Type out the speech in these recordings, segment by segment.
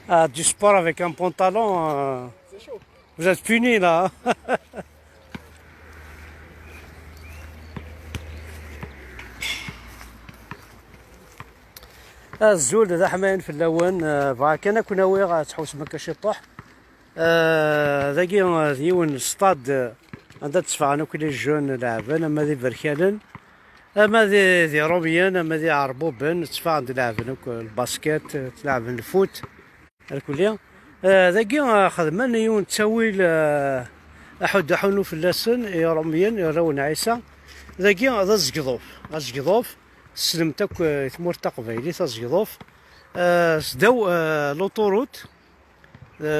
Ah, du sport avec un pantalon, C'est chaud. vous êtes puni là. الزول ذا حماين في اللون بغا كان كنا ويغا تحوس مكا شي طوح ذاكي ديون ستاد عندها تسفعنا كل جون لعبان اما ذي بركالن اما ذي روبيان اما ذي عربوبن تسفع عند لعبن الباسكيت تلعب الفوت الكلية ذاكي خدمان يون تساويل احد حونو في اللسن يا روميان يراون عيسى ذاكي ذا الزقضوف سلمتك ثمور تقبيلي تزقضوف سداو لوطوروت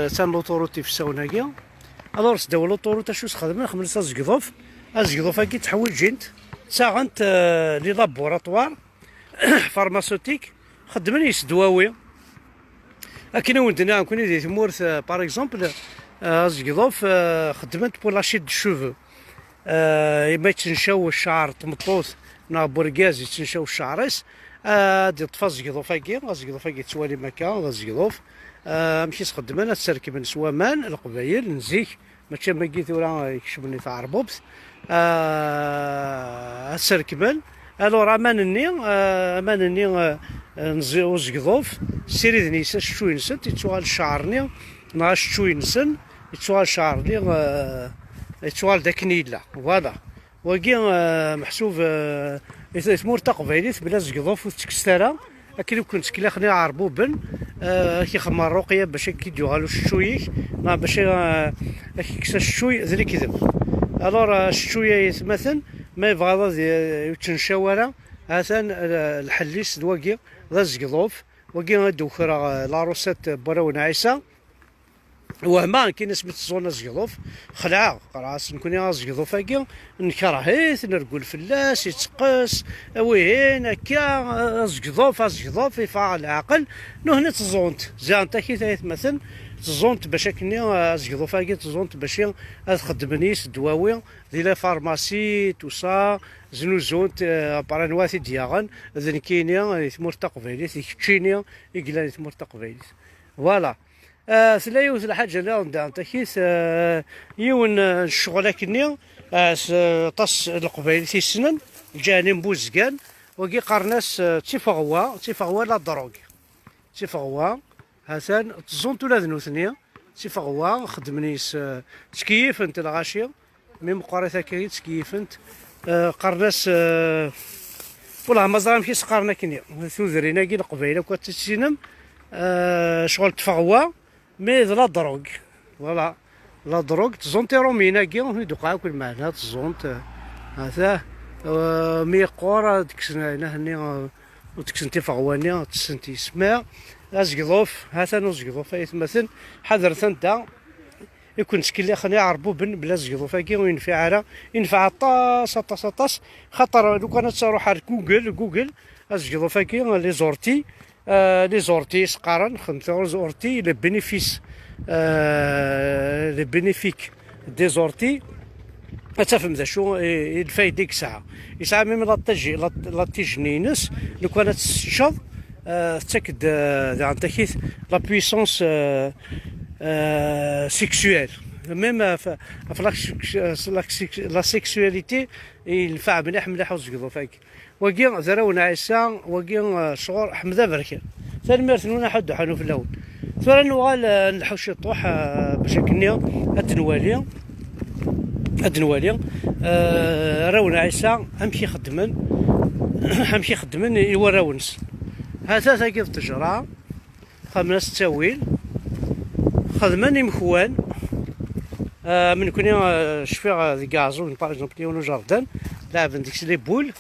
سان لوطوروت في الساوناكيا الور سداو لوطوروت اشو خدمنا خمس تزقضوف الزقضوف كي تحول جنت ساغنت لي لابوراتوار فارماسوتيك خدمني يسدواوي لكن ودنا كوني دي ثمورث باغ اكزومبل الزقضوف خدمت بور لاشيت دو شوفو ما يتنشاو الشعر تمطوط نا بوركازي تنشاو الشعريس دي طفا الزقضوفاكي توالي مكان الزقضوف مشي تخدم انا تسركب نسوامان القبايل نزيك ماشي ما كي ثورا يكشفني تاع ربوبت تسركبن الور امانني نزيو الزقضوف سيري نيسا شوي نسن تيتوال الشعرني نا شوي نسن يتوال الشعرني يتوال داك نيلا فوالا وكي محسوب ثمور تقبيليت بلا زقضوف وتكسترا لكن كنت كلاخني عربوبن كي خمر رقيه باش كيديوغالو الشويك باش كيكسا الشوي ذري كذب الور الشويه يتمثل ما يبغى يتنشاورا هاتان الحليس دواكي ذا زقضوف وكي دوخرا لاروسات براون عيسى وهما كي نسبة الزون زقضوف خلعة راس نكوني زقضوفاكي نكرهيت نرقل فلاس يتقس وين هكا زقضوف يفعل العقل نهنا تزونت زانتا كي تيتمثل تزونت باش كني زقضوفاكي تزونت باش تخدمنيس دواوي ذي لا فارماسي توسا زنوزونت بارانواتي دياغن ذن كينيا ثمور تقبيليت كتشينيا يقلا ثمور تقبيليت فوالا ثلاثة الحاجة اللي عندها تكيس يون الشغلة كني طاس القبيل في السنن جاني مبوزكان وكي قرناس تيفغوا لا دروغ تيفغوا هاتان تزونت ولا ذنوثنيا تيفغوا خدمنيس تكيفنت الغاشية ميم قريتها كي تكيفنت قرناس والله مازال مشي سقارنا كني ثوذرينا كي القبيله كنت تسينم شغل تفغوا مي لا دروغ فوالا لا دروغ تزونتي رومينا كي دوقا كل معنا تزونت هذا مي قورا ديكسنا هنا هني وتكسنتي فغواني تسنتي سما ازقضوف هذا نزقضوف يتمثل حذرت انت يكون سكيلي خلينا يعربوا بلا زقضوف كي وينفع ينفع طاس خاطر لو كانت تروح على جوجل ازقضوف كي لي زورتي سقارن خمسة زورتي لي بينيفيس لي بينيفيك دي زورتي تفهم ذا شو الفايدة ساعة يسعى من لا تيجنينس لو كانت تشظ تاكد عن تكيث لا بويسونس سيكسويل ميم لا سيكسواليتي ينفع مليح وزقضوفاك وكي ذراونا عيسى وكي شغور حمد بركه ثاني مرثنونا حد حنو في الاول ثاني نوال نحوش الطوح باش كنيا الدنوالي راونا عيسى امشي خدمن يوراونس هذا ثاقي التجرة خمس تاويل خدمني مخوان من كوني شفيغ ذي كازو باغ اكزومبل يونو جاردان لعب ديك لي بول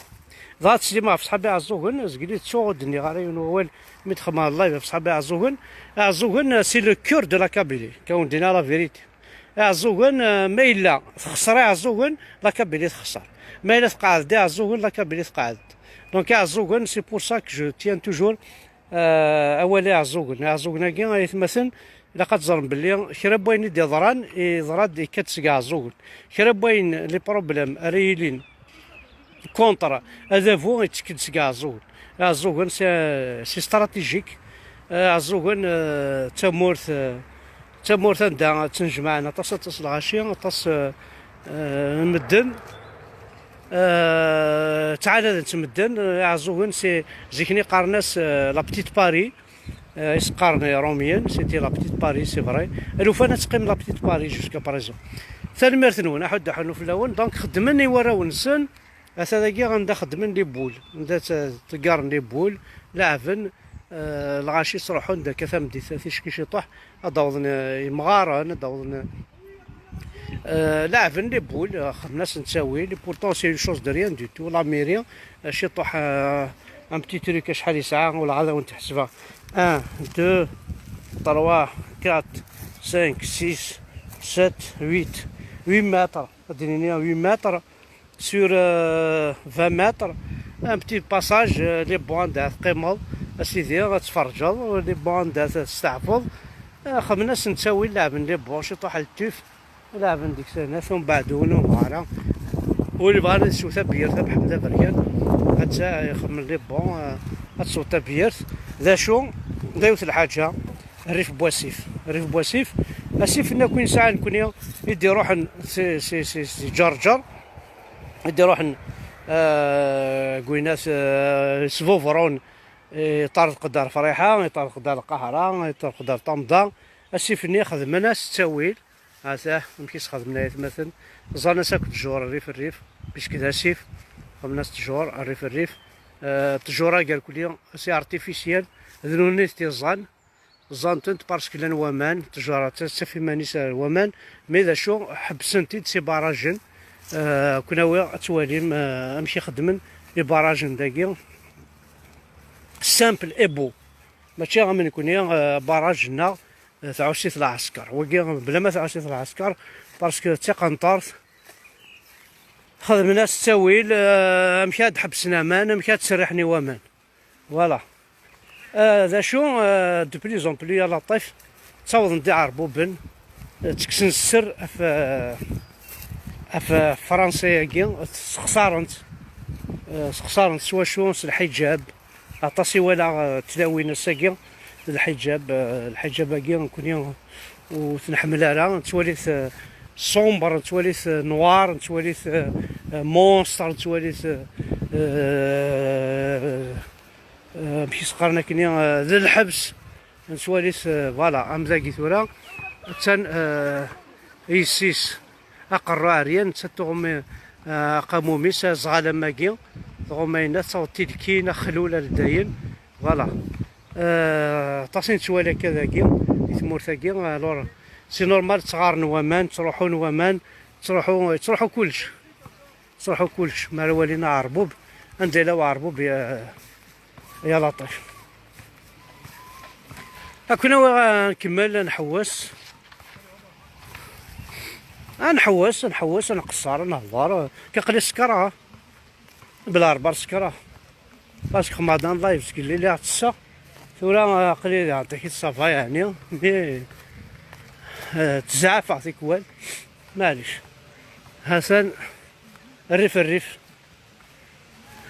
ضات سليما في صحابي عزوغن زقلي تشوغدني غاري نوال متخما الله في صحابي عزوغن سي لو كور دو لا كابيلي كون دينا لا فيريتي عزوغن ما الا خسر عزوغن لا كابيلي تخسر ما الا تقعد عزوغن لا كابيلي تقعد دونك عزوغن سي بور سا كو جو تيان توجور اولي عزوغن كي يتمثل الا كتظن بلي كرا بوين يدي ضران يضراد كتسقع الزوج كرا بوين لي بروبليم ريلين كونترا هذا فو يتكد سقع الزوج الزوج سي استراتيجيك الزوج تمورث تمورث عندها تنجمعنا تصل الغاشيه تص المدن تعال نتمدن عزوين سي زيكني قارناس لا بتيت باري يسقارن روميان سيتي لا بتيت باري سي فري الوفانا تقيم لا بتيت باري جوسكا بريزون ثاني مرثنون احد حنو في الاول دونك خدمني وراو نسن هذا كاع غندا خدمن لي بول ندا تقارن لي بول لعفن الغاشي صروحون دا كثام دي ثلاثيش كي شطح ادوضن مغارن ادوضن لاعبين لي بول خدناش نساوي لي بورتون سي اون شوز دو ريان دو تو لا ميري شطح ان بتي تريك شحال يسعى ولا عاد وانت تحسبها 1 2 3 4 5 6 7 8 متر ديني 8 متر سور 20 متر ان بتي باساج لي بوان تاع قيمل اسيدي غتفرجل لي بوان تاع تستحفظ خدناش نساوي لاعبين لي بول شطح التوف لعبن ديك السنة ثم بعدون ومغارة واللي بغا نسوتا بيرث بحمد بركان حتى يخمم لي بون هتصوتا بيرث ذا شو دايوث الحاجة الريف بواسيف الريف بواسيف اسيف انا كوين ساعة نكون يدي روح سي جرجر يدي روح كويناس سفوفرون يطارق دار فريحة يطارق دار القهرة يطارق دار طمدة اسيف اني خدم ناس تساويل هذا مكيس خدمنا مثلا زانا ساكت تجور الريف باش كذا سيف خدمنا تجور الريف تجورا قال كل يوم سي ارتيفيسيال ذنونيت تي زان تنت باسكو لان ومان تجارة تسفي مانيس ومان مي ذا شو حبسنتي سي باراجن كنا ويا تواليم امشي خدمن لي باراجن داكي سامبل ابو ماشي غامن يكون باراجنا تعوشيت العسكر وكي بلا ما تعوشيت العسكر باسكو تيقنطرت خدم ناس تساويل مشات حبسنا مان مشات تسرحني ومان فوالا ذا شو دو بليزون بلي لطيف تصاوض ندي عربوبن تكسن السر في فرنسا كي خسارنت سوا شو الحجاب عطاسي ولا تلاوين الساكي الحجاب كي نكون وتنحمل على نتواليث صومبر نتواليث نوار نتواليث مونستر نتواليث ماشي سقرنا كني ذا الحبس نتواليث فوالا امزاكي ثورا تن يسيس اقرا عريان تتغمي قامومي زغاله ماكي غومينا صوتي الكينا خلوله لداين فوالا طاسين شوالي كذا كي ثمورثاكي الور سي نورمال تغارن ومان تروحون ومان تروحوا كلش مع الوالينا عربوب نديرو عربوب يا لطيف كنا نكمل نحوس نقصر نهضر كيقلي السكرة بلا 4 سكرة باسكو خمادان لايف تقول لي عطسا ثورا قليل يعطيك الصفا يعني مي تزعف عطيك وال معليش حسن الريف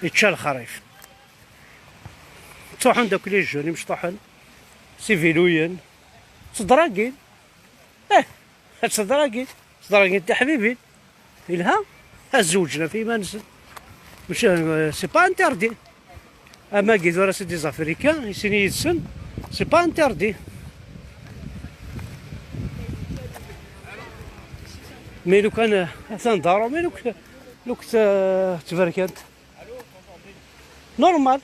يتشال الخريف طوحن داك لي جوني مش طوحن سيفيلويا صدراكين صدراكين تا حبيبي إلها زوجنا في منزل مش سي با انتردي اما كي دورا سي دي زافريكان يسيني يتسن سي با انتردي مي لو كان حسن دارو مي لو تباركات نورمال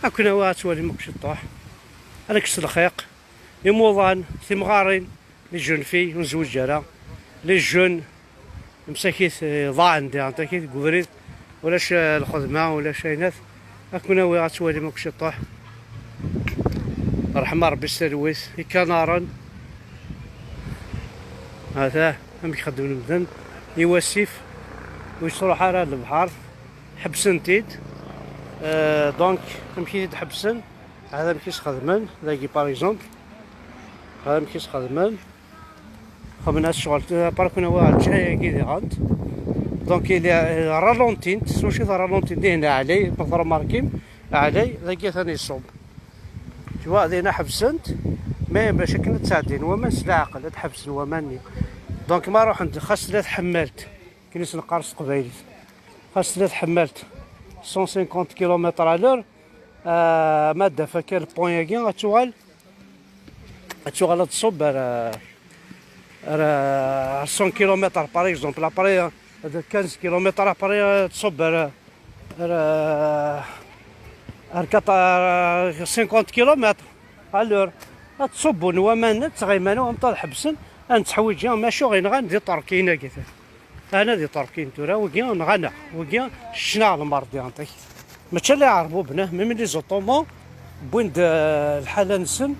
هاكنا واتوالي مكش الطاح انا كسر الخيق يموضان ثمغارين لي جون في ونزوج جرا لي جون مساكيت ضاع عندي عطاكيت كوفريت ولاش الخدمه ولا شينات هاكنا واتوالي مكش الطاح رحمة ربي السلويس كنارا هذا هم يخدم المدن يواسيف ويش تروح على البحر حبسن تيد. دونك مكي تحبسن هذا مكيش خدمن ذاكي باغ اكزومبل هذا مكيش خدمن خدمنا الشغل باركونا واحد جاي كي غاد. دونك إلى رالونتين تسمى رالونتين دي هنا علي مثلا ماركيم علي ذاكي ثاني يصوب شوا دينا حبسنت ما باش كنا تساعدين وما سلا عقل تحبسن وماني. دونك ما روح عند خاص ثلاث حمالت كنيس نقارص قبايلي خاص ثلاث حمالت 150 كيلومتر على لور. مادة فكر البوين كي غتوغال تصب على 100 كيلومتر باغ اكزومبل ابري 15 كيلومتر ابري تصب على 50 كيلومتر على لور تصب نوامان تغيمانو امطار حبسن نتحويج ماشي غير غندير طركينه كيف انا دي طركين تورا وكي نغنى وكي شنا المرض يعطيك ماشي اللي يعرفوا بناه ميم لي زوطومون بوين الحاله نسن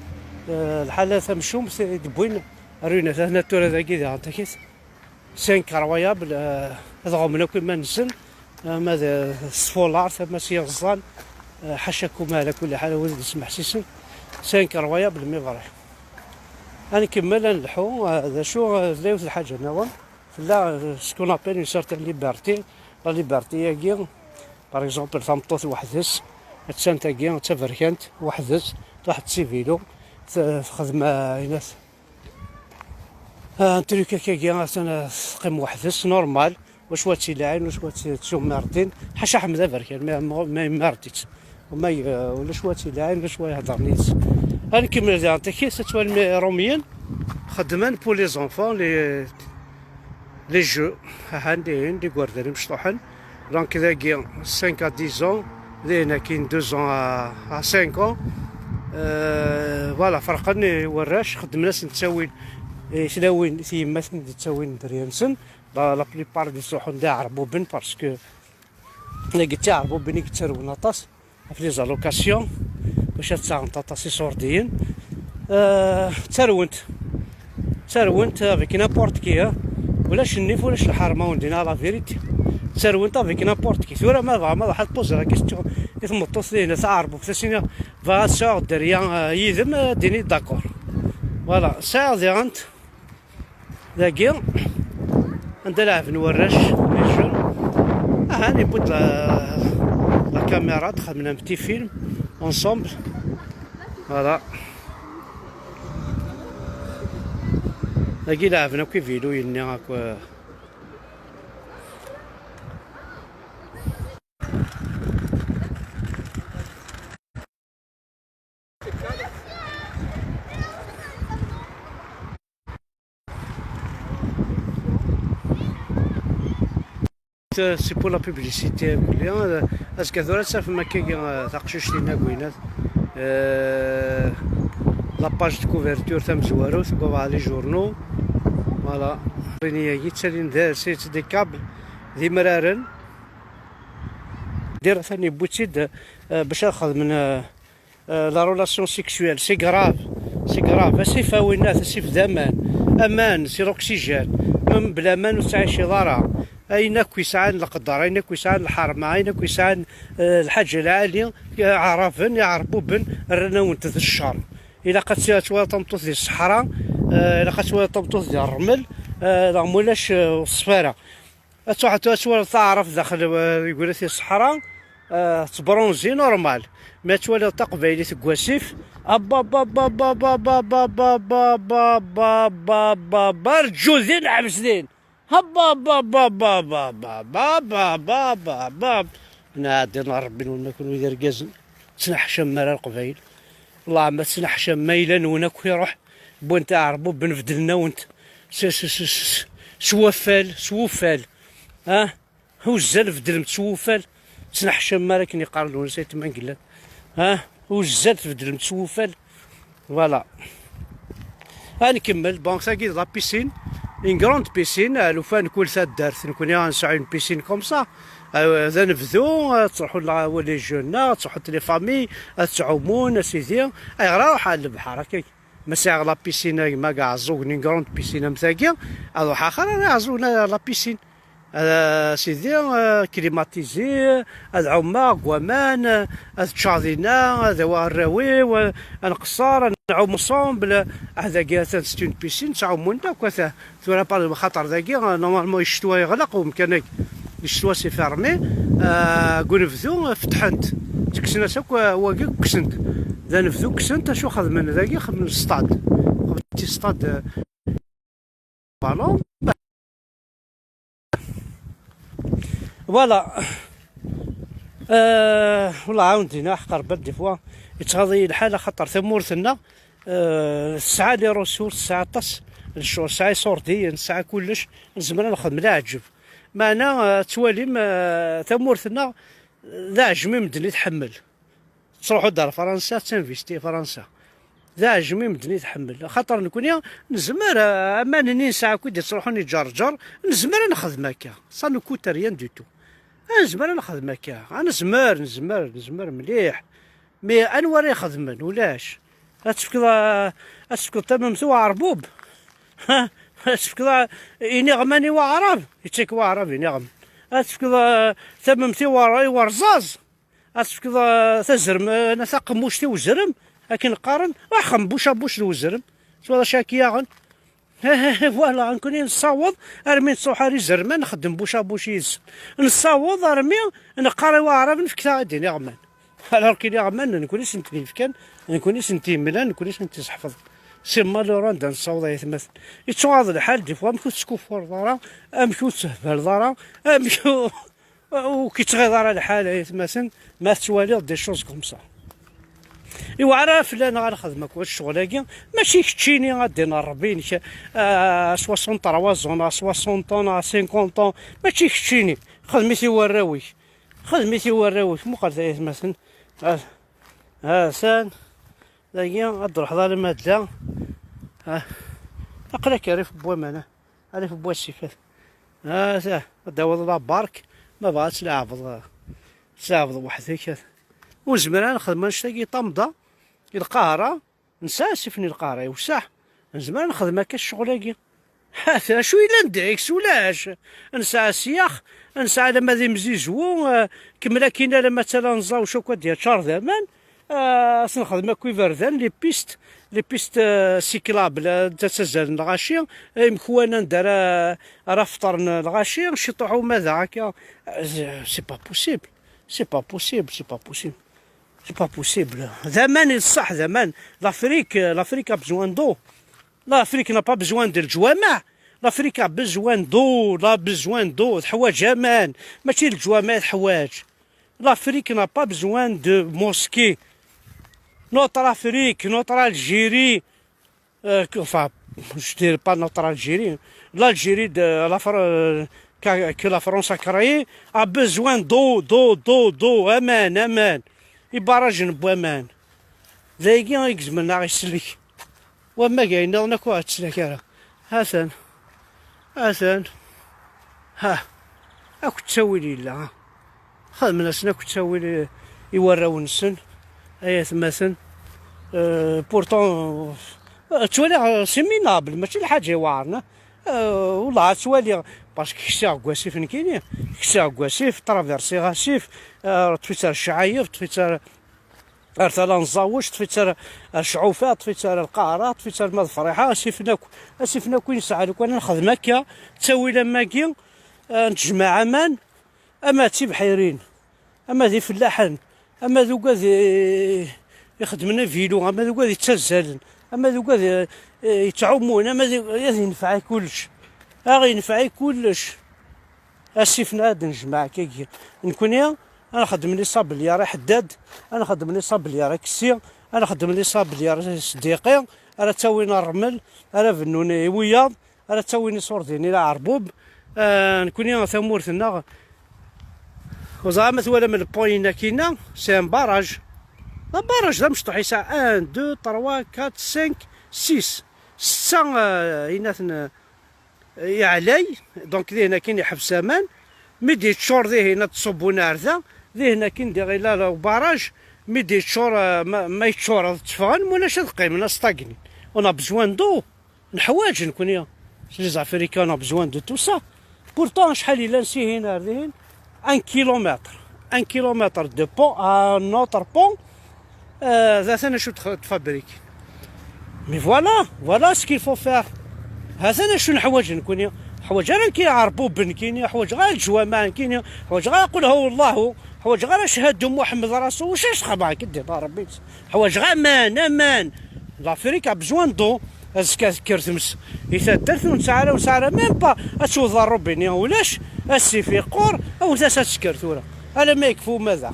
الحاله تمشوم بوين رينا هنا تورا ذاكي يعطيك سين كرويابل هذا غمنا كيما نسن ماذا سفولار ثم سيغزان حاشاكم على كل حال ولد اسمح سيسن سين كرويابل مي فرح. غنكمل نلحو هذا شو زايوت الحاجه نوال لا سكون ابل اون سارتان ليبرتي لا ليبرتي ياكي باغ اكزومبل ثمطوط وحدس تسان تاكي تفركانت وحدس واحد سيفيلو تخدم يناس تريكا كاكي انا تقيم وحدس نورمال واش واتي لاعين واش واتي تشوم مارتين حاشا حمد فركان ما مارتيت وما ولا شواتي لاعين ولا شويه يهضر نيت. غنكمل زعما كيس توال روميين خدمان بور لي زونفون لي جو عندي كواردين مشطوحن دونك ذاكي 5 à 10 ans لينا كاين 2 ans à 5 ans فوالا فرقني وراش خدمنا نتساوين شلاوين تيماتن تساوين دريانسن لا بليبار دي صحون دا عربوبن باسكو انا قلت عربوبن كتسرون طاس في لي زالوكاسيون واش تساعد طاطاسي صورديين تسرونت افيك نابورت كي ولاش النيف ولاش الحرمه وندينا لا فيريتي تسرونت افيك نابورت كي ثورا ما واحد بوزا كيستيون يثمطوس لينا تعربو ثسينا فا سور دريان يذم ديني داكور فوالا ساعه ديانت ذاكي عند لاعب نوراش لي هاني بوت لا كاميرا دخلنا بتي فيلم اونسومبل فوالا لاقي لعبنا كي فيديو يني هاك سي بور لا بوبليسيتي كلها اسكا ثورا صافي ما كاين تقشوش لينا كوينات لاباج دو كوفرتور تاع مزوارو تلقاوها لي جورنو فوالا ريني كي تسالين دار سيت دي كابل دي مرارن دير ثاني بوتيد باش ناخذ من لا رولاسيون سيكسويل سي كراف سي فاوينات سي في زمان امان سي الاكسجين من بلا مان وتعيش ضرع اين كيسان القدر اين كيسان الحرمه اين كيسان الحاجه العاليه عرفن يعرفوا بن رانا ونت الشر الا قد شويه تمطوط ديال الصحراء الا قد شويه تمطوط ديال الرمل لا مولاش الصفاره شويه تعرف داخل يقول لك الصحراء تبرونزي نورمال ما توالي تقبايلي تكواسيف ابا با با با با با با با با با با با با برجو زين عبسدين هبا با با با با با با با با با با نادينا ربي ولا نكونوا يدير كازن تنحشم مال القبايل والله ما تنحشم ميلا وناك يروح بون تاع ربو بنفدلنا ونت سوفال هو الزال فدل متسوفال تنحشم مالك كني قارلون نسيت ما نقول هو الزال فدل متسوفال فوالا. غنكمل بون ساكي لا بيسين اون كروند بيسين لو فان كل ثاد دارت نكون نسعى اون بيسين كوم سا اذا نبذو تروحوا لي جونا تروحوا لي فامي تعومون سيدي اي غير روح على البحر هكاك ماشي لا بيسين ما كاع زوج اون كروند بيسين مساكي اروح اخر راه زونا لا بيسين سيدي كليماتيزي، هذا عما كوامان، هذا تشاذينا، هذا الراوي نقصار نعوم صومبل، هذا كاع ستون بيسين تعومون داك ثورا بالي خاطر ذاكي نورمالمون الشتوى يغلق ومكان الشتوى سي فيرمي. كنفذو فتحنت تكسنا ساك واكي كسنت ذا نفذو كسنت شو خدمنا ذاكي خدمنا السطاد، خدمت السطاد بالون فوالا. والله عاونتينا حقر دي فوا يتغاضي الحاله خاطر ثمورتنا الساعه لي رسول الساعه طس الشغل الساعه صورتي الساعه كلش نزمر نخدم لا عجب معنا تواليم ثمورتنا ذا عجمي مدني يتحمل تروحوا دار فرنسا تنفيستي فرنسا ذا عجمي مدني يتحمل خاطر نكون نزمر اما ني ساعه كي تروحوني جرجر نزمر نخدم هكا سا نو كوت ريان دو تو نزمر نخدم هكا نزمر مليح مي انوري خدمن ولاش اتفكر تمام سوا عربوب ها اتفكر اني غماني وعرب يتيك وعرب اني غم اتفكر تمام سوا ورزاز اتفكر تزرم انا ثقموشتي وزرم لكن قارن واخم بوش الوزرم سوا شاكيا غن فوالا نكوني نصاوض ارمي صحاري زرمان نخدم بوش نصاوض ارمي نقاري وعرب نفكتا ديني غمان alors qu'il y a maintenant نكوني سنتي فكان نكوني سنتي ملان نكوني سنتي صحفظ سيما لوران دان صوضا يتمثل يتواضع الحال دي فوا مشو تسكوفور دارا مشو تسهبل دارا مشو وكي تغير الحال يتمثل ما توالي دي شوز كوم سا ايوا عرف لا انا غنخدمك واش الشغل ماشي كتشيني غادي نربين 63 زون 60 طون 50 طون ماشي كتشيني خدمتي وراوي مو قال يتمثل سان ذاكيا غادي نروح دار المادة أقلك عرف بوا مانا عرف بوا السيفات سا داوض لا بارك ما بغاتش تلعب وحدك وزمرا نخدم نشتاقي طمضة القاهرة نسى سيفني القاهرة يوسع زمرا نخدم هكا الشغلاكي هذا شو إلا ندعيكس ولاش نسى السياخ نسى على ماذي مزيزو كملا كاينه لا مثلا نزاو شوكا ديال شهر زمان سنخدم كوي فردان لي بيست سيكلابل تتزال الغاشي مكوانا ندار راه فطر الغاشي نشطحو ماذا هكا سي با بوسيبل زمان الصح زمان لافريك ا بزوان دو لافريك نا با بزوان ديال الجوامع لافريك ا بزوان دو الحوايج امان ماشي الجوامع الحوايج لافريك نا با بزوان دو موسكي نوتر افريك نوتر الجيري enfin je dirais pas notre Algérie l'Algérie de que la France a créé a besoin d'eau امان يبارج نبو امان ذاكي يقزمنا غيسلك وما كاين ناكو تسلك راه حسن ها اكو تسوي لي لا خدمنا سنا كنت تسوي لي يوراو نسن ايا مثلا بورتون توالي سيمينابل ماشي الحاجه واعرنا والله توالي باسكو كيسا كواسيف نكيني كيسا كواسيف ترافيرسي غاسيف طفيت الشعايف طفيت ارثلا نزاوش طفيت الشعوفات طفيت القاره طفيت المظفريحه اسفنا كوين ساعه لو كان نخدم هكا تسوي لماكي نتجمع امان اما تي بحيرين اما ذي فلاحين اما ذوك يخدمنا فيلو اما ذوك يتسلسلن اما ذوك يتعومون اما ينفع كلش ينفع كلش اسفنا هاد نجمع كي نكون انا خدم لي صابليار حداد انا خدم لي صابليار كسي انا خدم لي صابليار صديقي انا تاوينا الرمل انا فنوني وياض انا تاويني صورديني لا عربوب نكون ثمورتنا وزعما ولا من البوين كاينه سي ان باراج لا مشطوح يسع 1 2 3 4 5 6 6 هنا يعلي دونك ذي هنا كاين يحبس امان مدي تشور ذي هنا تصبو نار ذي هنا كاين دي غير باراج مدي تشور ما يتشور تفغن ولاش تقيم نستاغني اون بزوان دو الحوايج نكون لي زافريكان بزوان دو تو سا بورتون شحال الا نسي هنا ردين 1 كيلومتر 1 كيلومتر دو بون ا نوتر بون ذات انا شو تفابريك مي فوالا سكيل فو فير. هذا انا شو نحوج نكون حوايج انا كيعربوا بن كاين حوايج غير الجوامع كاين حوايج غير يقول هو الله حوايج غير شهادة محمد رسول واش خبا كدير ربي حوايج غير مان لافريك بزوان دو اسكا كرتمس يثدرت ونسعر ميم با اتوضا ربي ولاش السي في قور او تسكر ثورة انا ما يكفو ماذا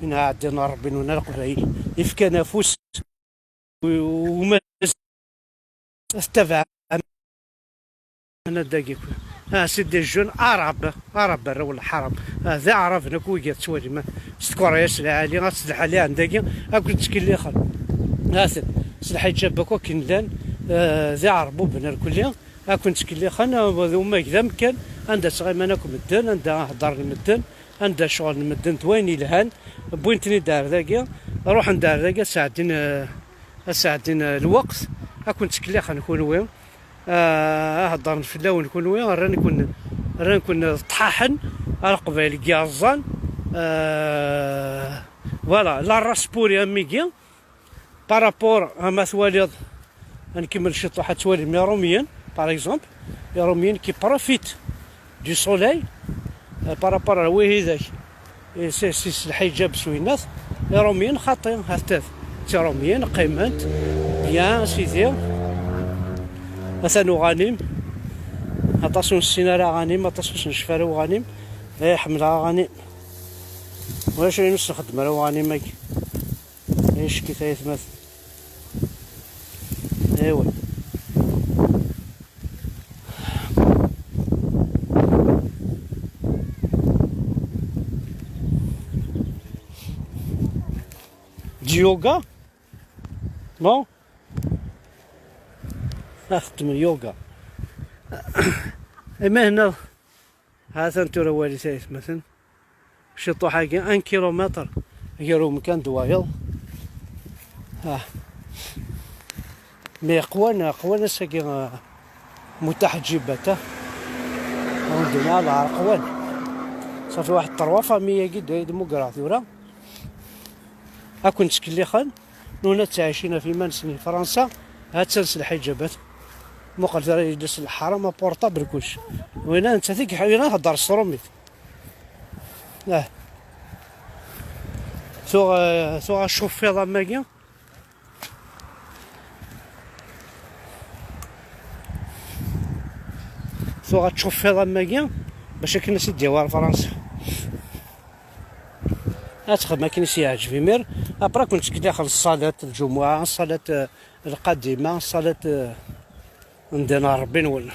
من عندنا ربي ونا القبائل يفكى نفوس وما استفع انا دقيق سيدي الجون عرب برا الحرم هذا عرفنا كوي تسوالي ما ستكور يا سلعالي غتسلح عليها عندك اكل تسكين لي خل هاسد سلحة جابك وكندان ذا عربو بنا الكل اكل تسكين لي خل وما كذا مكان عندها صغير ناكل مدن عندها هضر المدن عندها شغل المدن توين يلهان بوينتني دار ذاكيا روح ندار ذاكيا ساعدين الوقت اكل تسكين لي خل نكون وين هضر نفلا ونكون وين راني نكون طحاحن على قبائل كيازان فوالا لا راسبوري اميكيا بارابور اما ثواليض نكمل شي طاحه توالي مي روميين باغ اكزومبل لي روميين كي بروفيت دو سوليل بارابور وي هذاك سي الحجاب سوينات لي روميين خاطين هاتاف تي روميين قيمنت بيان سيدي مثلا غانيم اطاسون السينارة غانيم اطاسون الشفارة غانيم حملها غانيم واش نستخدم راه غانيم ماكي ايش كي تيتمثل ايوا دي يوغا بون نخدم اليوغا اما هنا هذا انتو روالي سايس مثلا شي طوحة 1 كيلومتر غيرو مكان دوايل مي قوان ساكي متحجبات عندنا على قوان صافي واحد 3 فامية كيدا يدمو كراثورا هاكون تسكلي خان نونا تعيشين في منسني فرنسا هاد تنس الحجابات مقال ترى يجلس الحرام بورطابل كلشي وين انت ثيك حينا هضر الصروميت سوغ شوفي ضماكيا سوغ تشوفي ضماكيا باش كنا سيدي وار فرنسا ادخل ما كاينش يعجبني مير ابرا كنت داخل الصلاة الجمعة الصلاة القديمة الصلاة عندنا ربي نولنا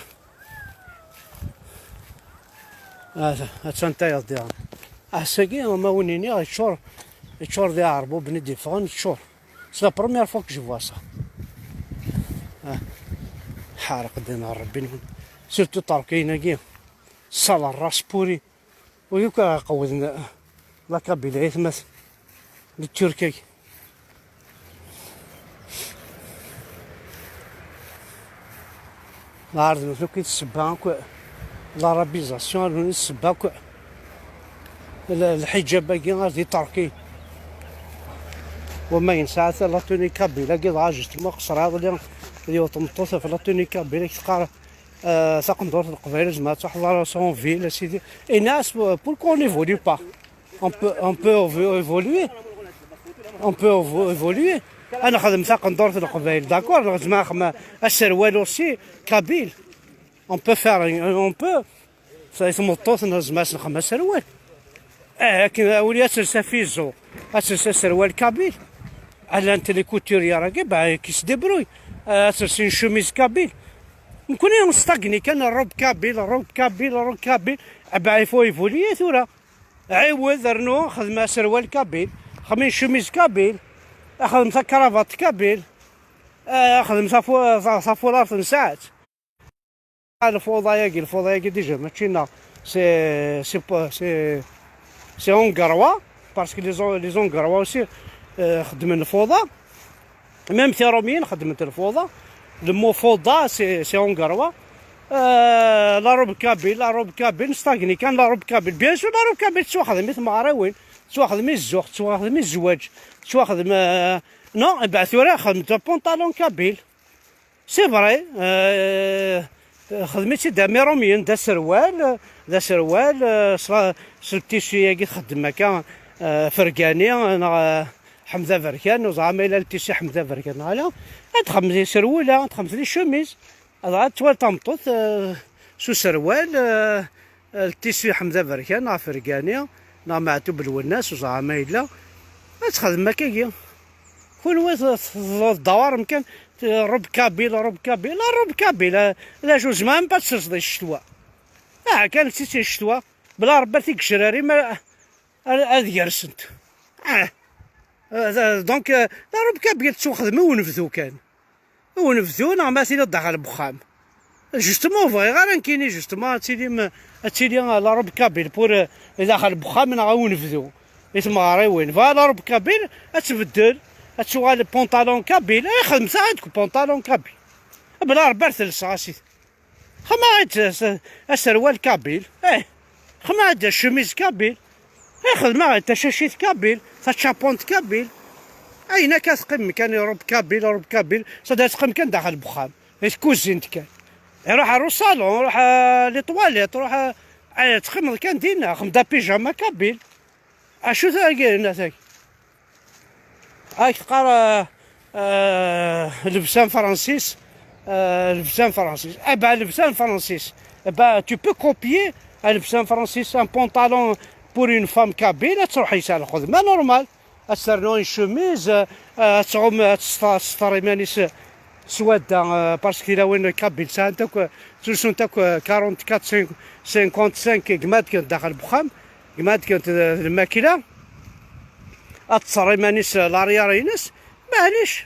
هذا تنتايض ديالنا احساكي ما ونيني غيتشور ديال عربو بني ديفون تشور سي لا بروميير فوا كو جو فوا سا حارق دينا ربي نولنا سيرتو طاركينا كي صالا الراسبوري ويوكا قودنا لا كابيلا يثمث للتركي العرض مثلو كي تسبها لارابيزاسيون تسبها الحجاب باقي غادي تركي وما ينسى لا توني كابيلا كي ضاجت ما قصر هذا اللي تمطوطه في لا توني كابيلا كتقارا ساقن دور القبائل زعما تحضر سون فيل سيدي اي ناس بوركو نيفولي با on peut évoluer انا خدم ساقن دور في القبائل داكور زعما خما السروال اوسي كابيل on peut سيتمطوط زعما خما سروال كي وليات سفيزو اساس سروال كابيل على انت لي كوتوريا راكي باغي كيس ديبروي اساس شوميز كابيل نكون مستغني كان الروب كابيل باغي فو ايفولي ثورة عوض رنو خدمة سروال كابيل خمين شوميز كابيل خدمة كرافات كابيل خدمة صافولار نساعات الفوضى ديجا ماشينا سي اونغروا باسكو لي زونغروا اوسي خدمن الفوضى ميم تي روميين خدمت الفوضى المو فوضى سي اونغروا لا روب كابيل، لا روب كابيل نستاغني كان لا روب كابيل بيان سور، لا روب كابيل تواخذ مثل مغراوين، تواخذ من الزوق، تواخذ من الزواج، تواخذ نو بعثوا راه خدمت بونطالون كابيل سي فري. خدمتي دا ميروميين دا سروال، دا سروال التيشي كي تخدم هكا فرقاني انا حمزه فركان وزعما الى التيشي حمزه فركان على تخمس لي سروله، تخمس لي شوميز هذا توال طمطوط سو سروال التيشي حمزه فركان فرقاني نا معتو بالوناس وزعما الى تخدم هكاكيا كل واحد الدوار مكان روب كابيل، روب كابيل، لا روب كابيل لا جوج ما تسرصدي الشتوى كان تيجي الشتوى بلا ربا تيك شراري ما هذه رسنت دونك لا روب كابيل تخدمو ونفذو كان ونفذو نعم سيدي داخل البخام جوستومون فغي غير كاينين جوستومون تيلي لا روب كابيل بور داخل البخام ونفذو يتما وين فلا روب كابيل تبدل تشوغال بونطالون كابيل خدم ساعدك بونطالون كابيل بلا ربا تلصق اسيدي خما عاد السروال كابيل خما عاد الشميز كابيل خدمة عاد تشاشيت كابيل تشابونت كابيل اين كتقم كان روب كابيل، روب كابيل صدق تقم كان داخل البخام كوزينت كان روح الصالون روح لي طواليت روح تقم كان دينا خمدا بيجاما كابيل اشو ثاقي الناس هاك قرا لبسان فرانسيس، لبسان فرانسيس لبسان فرانسيس tu peux copier لبسان فرانسيس ان بونطالون بور اون فام كابيل تروح يسال الخدمه نورمال تسرنو شوميز تعوم تستري مانيس سوادا باسكو لا وين كابيل سانتك تلسون تاك 44 55 قماد كانت داخل البخام قماد كانت الماكله اتصري مانيس لاريارينس معليش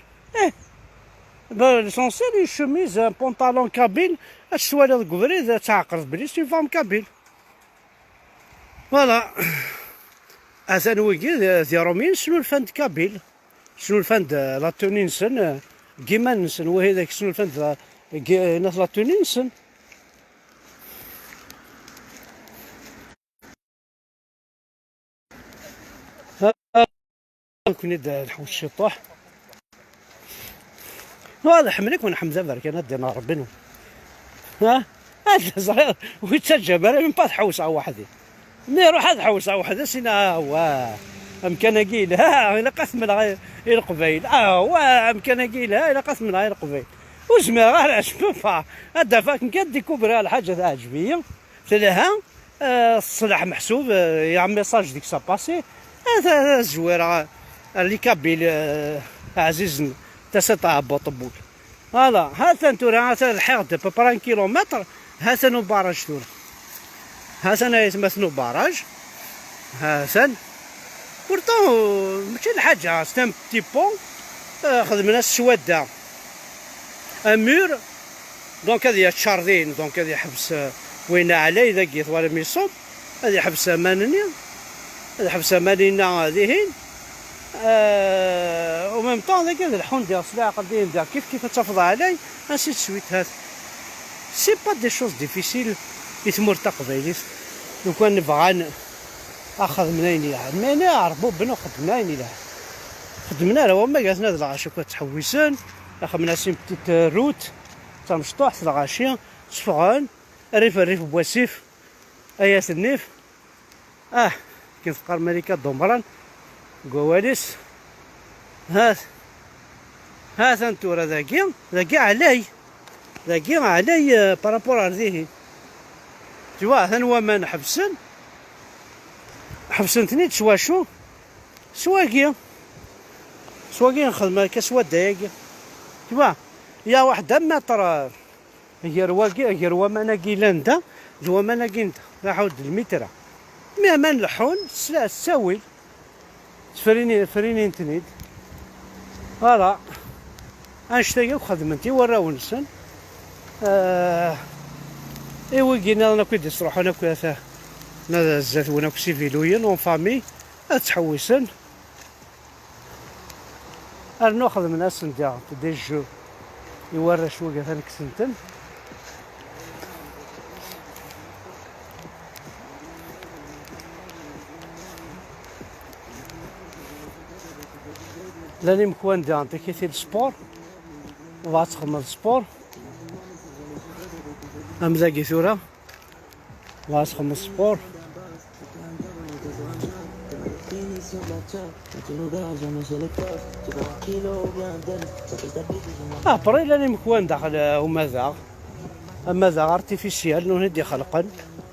ليسونسيال شوميز بونطالون كابيل السوالة الكبريد تعقرض بلي سي فام كابيل فوالا اثان ويكي ديرومين شنو الفند كابيل شنو الفند لا تونينسن كيما نسن وهذاك شنو الفند ناس لا تونينسن كوني نحوس الشطوح هذا حملك وانا حمزه برك انا دينا ربنا هذا صغير ويتسجل من بعد حوسه وحدي نروح هذا حوسه وحده سينا امكان قيل الى قسم غير القبيل امكان قيل الى قسم غير القبيل وزما غير اشوفها هذا فاك كان ديكوبري الحاجه عجبيه تلاها الصلاح محسوب يا عمي صاج ديك ساباسي هذا الزوير اللي كابيل عزيز تسطع بوطبول فوالا هذا نتورا هذا الحيط ببران كيلومتر هذا نو باراج تورا هذا يتمثلو باراج هذا بورتون ماشي الحاجه ستان بتي بون خدمنا السواده امور دونك هذه الشاردين دونك هذه حبس وين علي ذاك ولا ميصوب هذه حبس مانني هذه حبس مانينا هذه وميم طون ذاك الحون ديال الصلاح قديم ديال كيف تفضى علي انسي سويت هذا سي با دي شوز ديفيسيل يتمر تقبيليت لو كان نبغى اخذ منين يلعب ماني عربو بنو خدمنا يلعب خدمنا راه ما قالنا هاد العشاء كنت تحويسن اخذنا سي بتيت روت تاع مشطوح في الغاشيه صفغان الريف بواسيف اياس النيف كاين فقار ملكه دومران كواليس هذا نتورا ذاكي علي بارابور هذه توا هذا هو ما حبسنتني تسوا شو سواقي نخدم كسواده ياكي توا يا واحد متر هي روا مناكي لندا جوا مناكي نتا لا حول المتر ما نلحون ساوي فريني نتنيد فوالا انشتاقي وخدمتي وراو نسن ايوا كينا انا كنت نروح انا كنت نادا الزات وانا كسيفيلويا اون فامي تحويسن ارنو خدم ناس ندير دي جو يورا شويه ثاني كسنتن لاني مكوان دي انت كيثير السبور وبغا تخدم السبور امزاكي ثورة بغا تخدم السبور بري لاني مكوان داخل وماذا ماذا ارتيفيسيال نو هدي خلقا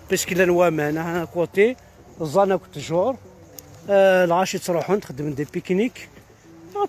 باسكو لان وامانه كوتي الزانا كنت جور العاشي تروحون تخدم دي بيكنيك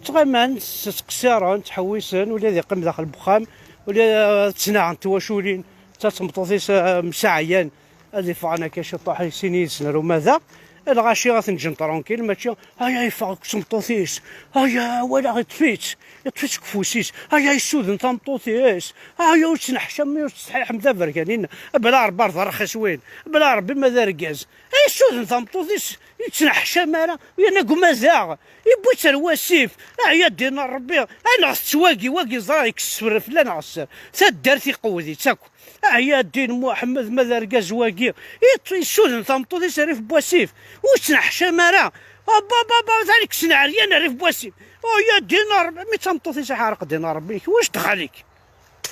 تغمان تقسيرون تحويسن ولا ذي قم داخل البخام ولا تسناعن تواشولين تتمطوطيس مساعيان هذه فانا كاش طاح سنين سنر وماذا الغاشي غتنجم طرونكيل ماشي هيا يفاق تمطوطيس هيا ولا غتفيت يطفيت كفوسيس هيا يسود انت مطوطيس هيا وتنحشم وتستحيح مذابر كانين بلا ربار رخص وين بلا ربي ماذا ركاز يسود انت مطوطيس يتنحشم انا ويانا كمازاغ يبوي ترواسيف يا دينا ربي انا غتواقي واقي زرايك السفر فلان عصر تدارتي قوذي تاكو يا دين محمد ماذا ركاز واقي يسود انت مطوطيس ريف بواسيف وتنحشم انا بابا ذلك سنعري انا ريف بواسيف يا دينا ربي مي تمطوطيس حارق دينا ربي واش دخلك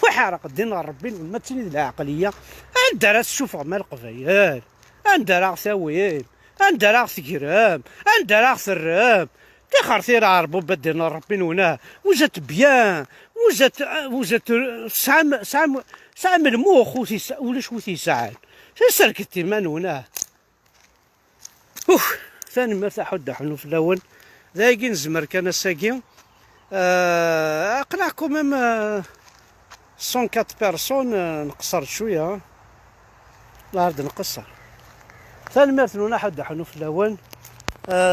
وحارق دينا ربي ما تسند العقليه عندها راس شوف مال القبايل عندها راس ثوين عندها راس كرام عندها راس الرام تخرثي راه ربو بدينا ربي هنا وجات بيان وجات سام المخ ولاش وثي ساعات سركتي من هنا ثاني مرتاح حنو في الاول ذاكي نزمر كان ساكي اقنعكم ميم 104 بيرسون نقصر شويه الارض نقصر ثاني مرتنا حد حنو في الاول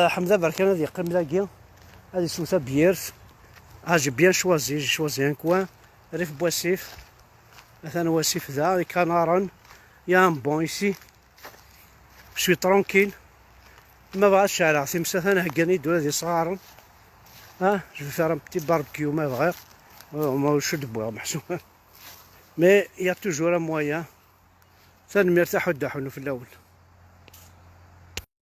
حمزه بركان هذه قيم لاكي هذه سوسه بيرس اجي بيان شوازي ان كوان ريف بواسيف مثلا واسيف ذا كنارا يا بون ايسي شوي ترونكيل ما بغاش الشارع تمسا ثاني هكاني دو هذه صغار جو فير ان بتي باربكيو ما بغا ما شد بوها محسوب مي يا توجور ان مويان ثاني مرتاح وداحونو في الاول